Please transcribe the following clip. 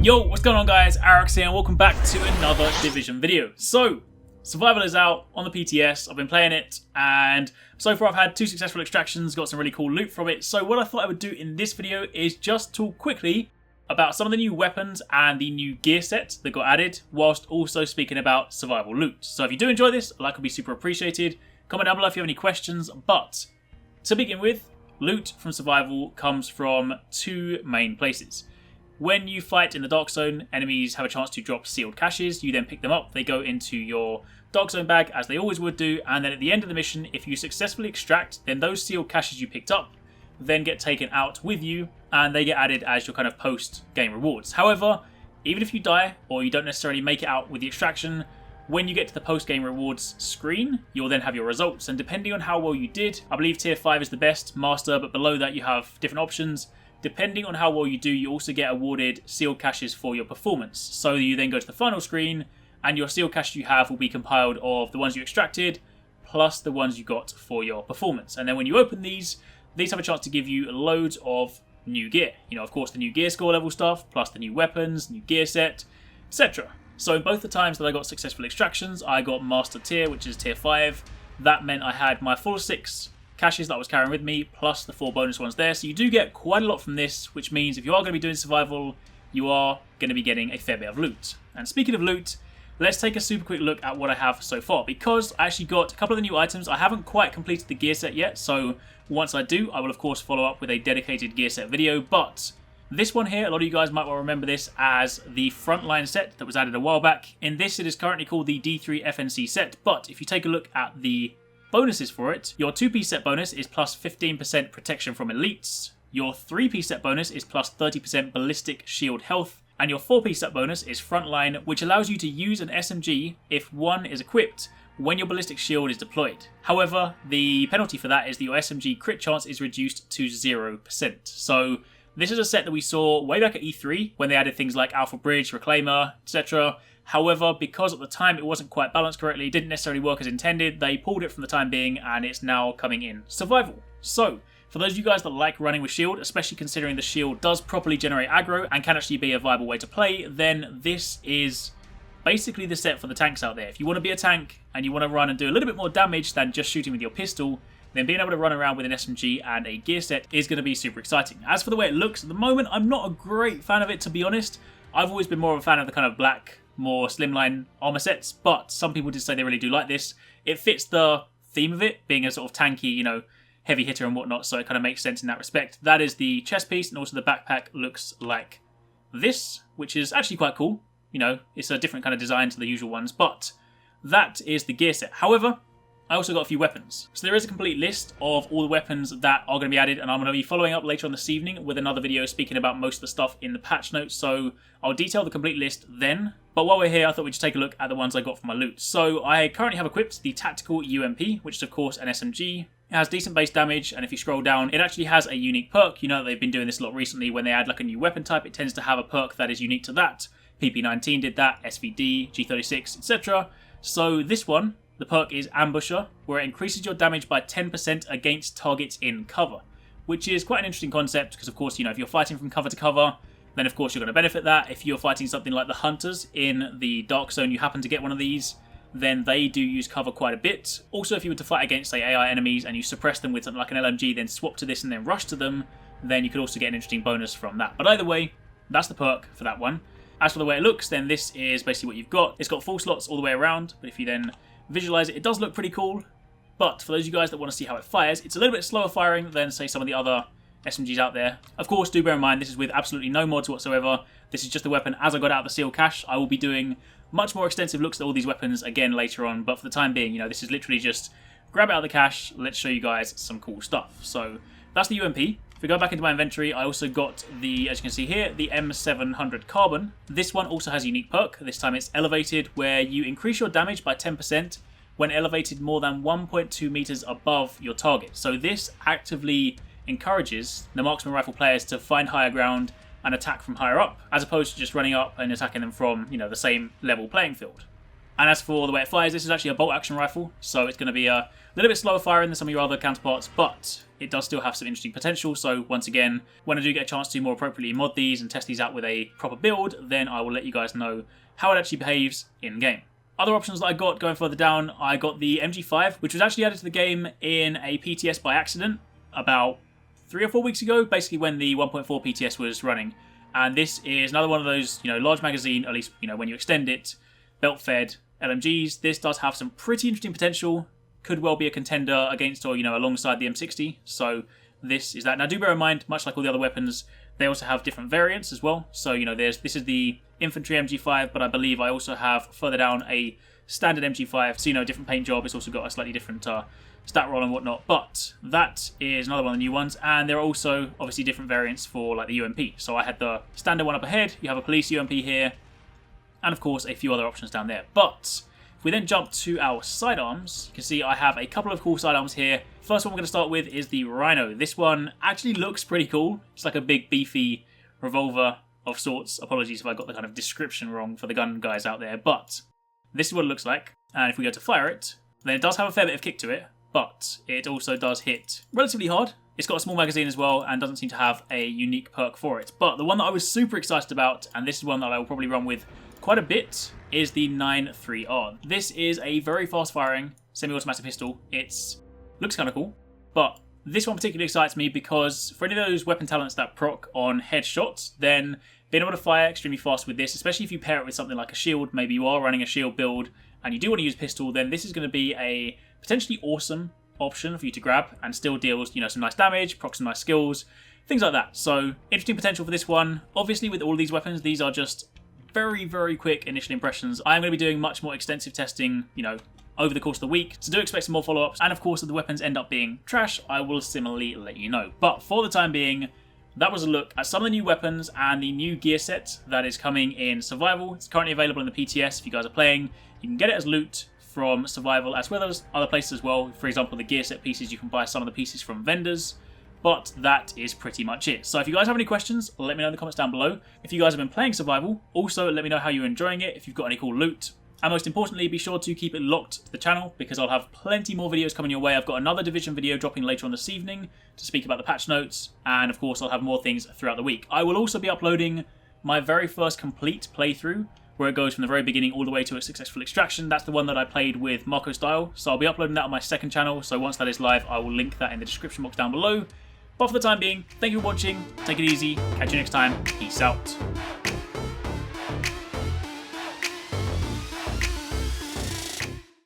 Yo, what's going on guys, Arekkz here and welcome back to another Division video. So, Survival is out on the PTS, I've been playing it and so far I've had 2 successful extractions, got some really cool loot from it. So what I thought I would do in this video is just talk quickly about some of the new weapons and the new gear set that got added, whilst also speaking about survival loot. So if you do enjoy this, a like would be super appreciated. Comment down below if you have any questions, but to begin with, loot from survival comes from 2 main places. When you fight in the Dark Zone, enemies have a chance to drop sealed caches. You then pick them up, they go into your Dark Zone bag as they always would do, and then at the end of the mission, if you successfully extract, then those sealed caches you picked up then get taken out with you and they get added as your kind of post-game rewards. However, even if you die or you don't necessarily make it out with the extraction, when you get to the post-game rewards screen, you'll then have your results, and depending on how well you did, I believe tier 5 is the best, master, but below that you have different options. Depending on how well you do, you also get awarded sealed caches for your performance. So you then go to the final screen, and your sealed cache you have will be compiled of the ones you extracted, plus the ones you got for your performance. And then when you open these have a chance to give you loads of new gear. You know, of course, the new gear score level stuff, plus the new weapons, new gear set, etc. So in both the times that I got successful extractions, I got master tier, which is tier 5. That meant I had my full 6 caches that I was carrying with me, plus the 4 bonus ones there. So you do get quite a lot from this, which means if you are going to be doing survival, you are going to be getting a fair bit of loot. And speaking of loot, let's take a super quick look at what I have so far, because I actually got a couple of the new items. I haven't quite completed the gear set yet, so once I do, I will of course follow up with a dedicated gear set video, but this one here, a lot of you guys might well remember this as the frontline set that was added a while back. In this, it is currently called the D3 FNC set, but if you take a look at the bonuses for it, your 2-piece set bonus is plus 15% protection from elites, your 3-piece set bonus is plus 30% ballistic shield health, and your 4-piece set bonus is frontline, which allows you to use an SMG if one is equipped when your ballistic shield is deployed. However, the penalty for that is that your SMG crit chance is reduced to 0%. So this is a set that we saw way back at E3 when they added things like Alpha Bridge, Reclaimer, etc. However, because at the time it wasn't quite balanced correctly, it didn't necessarily work as intended, they pulled it from the time being and it's now coming in survival. So, for those of you guys that like running with shield, especially considering the shield does properly generate aggro and can actually be a viable way to play, then this is basically the set for the tanks out there. If you want to be a tank and you want to run and do a little bit more damage than just shooting with your pistol, then being able to run around with an SMG and a gear set is going to be super exciting. As for the way it looks at the moment, I'm not a great fan of it, to be honest. I've always been more of a fan of the kind of black, more slimline armor sets, but some people did say they really do like this. It fits the theme of it, being a sort of tanky, you know, heavy hitter and whatnot, so it kind of makes sense in that respect. That is the chest piece, and also the backpack looks like this, which is actually quite cool. You know, it's a different kind of design to the usual ones, but that is the gear set. However, I also got a few weapons. So there is a complete list of all the weapons that are going to be added, and I'm going to be following up later on this evening with another video speaking about most of the stuff in the patch notes, so I'll detail the complete list then. But while we're here, I thought we'd just take a look at the ones I got from my loot. So I currently have equipped the Tactical UMP, which is of course an SMG. It has decent base damage, and if you scroll down, it actually has a unique perk. You know, they've been doing this a lot recently. When they add like a new weapon type, it tends to have a perk that is unique to that. PP19 did that, SVD, G36, etc. So this one, the perk is Ambusher, where it increases your damage by 10% against targets in cover, which is quite an interesting concept because, of course, you know, if you're fighting from cover to cover, then of course you're going to benefit that. If you're fighting something like the Hunters in the Dark Zone, you happen to get one of these, then they do use cover quite a bit. Also, if you were to fight against, say, AI enemies and you suppress them with something like an LMG, then swap to this and then rush to them, then you could also get an interesting bonus from that. But either way, that's the perk for that one. As for the way it looks, then this is basically what you've got. It's got full slots all the way around, but if you then visualize it, it does look pretty cool. But for those of you guys that want to see how it fires, it's a little bit slower firing than, say, some of the other SMGs out there. Of course, do bear in mind, this is with absolutely no mods whatsoever. This is just the weapon as I got out of the sealed cache. I will be doing much more extensive looks at all these weapons again later on, but for the time being, you know, this is literally just grab it out of the cache, let's show you guys some cool stuff. So that's the UMP. If we go back into my inventory, I also got the, as you can see here, the M700 Carbon. This one also has a unique perk. This time it's elevated, where you increase your damage by 10% when elevated more than 1.2 meters above your target. So this actively encourages the marksman rifle players to find higher ground and attack from higher up, as opposed to just running up and attacking them from, you know, the same level playing field. And as for the way it fires, this is actually a bolt action rifle, so it's going to be a little bit slower firing than some of your other counterparts, but it does still have some interesting potential. So once again, when I do get a chance to more appropriately mod these and test these out with a proper build, then I will let you guys know how it actually behaves in game. Other options that I got going further down, I got the MG5, which was actually added to the game in a PTS by accident about 3 or 4 weeks ago, basically when the 1.4 PTS was running. And this is another one of those, large magazine, at least, when you extend it, belt-fed LMGs. This does have some pretty interesting potential. Could well be a contender against or, alongside the M60. So this is that. Now do bear in mind, much like all the other weapons, they also have different variants as well. So, this is the infantry MG5, but I believe I also have further down a standard MG5. So, different paint job. It's also got a slightly different stat roll and whatnot. But that is another one of the new ones. And there are also obviously different variants for like the UMP. So I had the standard one up ahead. You have a police UMP here. And of course a few other options down there. But if we then jump to our sidearms, you can see I have a couple of cool sidearms here. First one we're going to start with is the Rhino. This one actually looks pretty cool. It's like a big beefy revolver of sorts. Apologies if I got the kind of description wrong for the gun guys out there, but this is what it looks like. And if we go to fire it, then it does have a fair bit of kick to it, but it also does hit relatively hard. It's got a small magazine as well and doesn't seem to have a unique perk for it. But the one that I was super excited about, and this is one that I will probably run with quite a bit, is the 9.3R. This is a very fast firing semi-automatic pistol. It looks kind of cool, but this one particularly excites me because for any of those weapon talents that proc on headshots, then being able to fire extremely fast with this, especially if you pair it with something like a shield, maybe you are running a shield build and you do want to use a pistol, then this is going to be a potentially awesome option for you to grab and still deals, some nice damage, proc some nice skills, things like that. So interesting potential for this one. Obviously with all of these weapons, these are just very, very quick initial impressions. I'm going to be doing much more extensive testing, over the course of the week, so do expect some more follow-ups. And of course, if the weapons end up being trash, I will similarly let you know. But for the time being, that was a look at some of the new weapons and the new gear set that is coming in Survival. It's currently available in the PTS if you guys are playing. You can get it as loot from Survival as well as other places as well. For example, the gear set pieces, you can buy some of the pieces from vendors. But that is pretty much it. So if you guys have any questions, let me know in the comments down below. If you guys have been playing Survival, also let me know how you're enjoying it, if you've got any cool loot. And most importantly, be sure to keep it locked to the channel because I'll have plenty more videos coming your way. I've got another Division video dropping later on this evening to speak about the patch notes. And of course, I'll have more things throughout the week. I will also be uploading my very first complete playthrough where it goes from the very beginning all the way to a successful extraction. That's the one that I played with Marco Style. So I'll be uploading that on my second channel. So once that is live, I will link that in the description box down below. But for the time being, thank you for watching. Take it easy. Catch you next time. Peace out.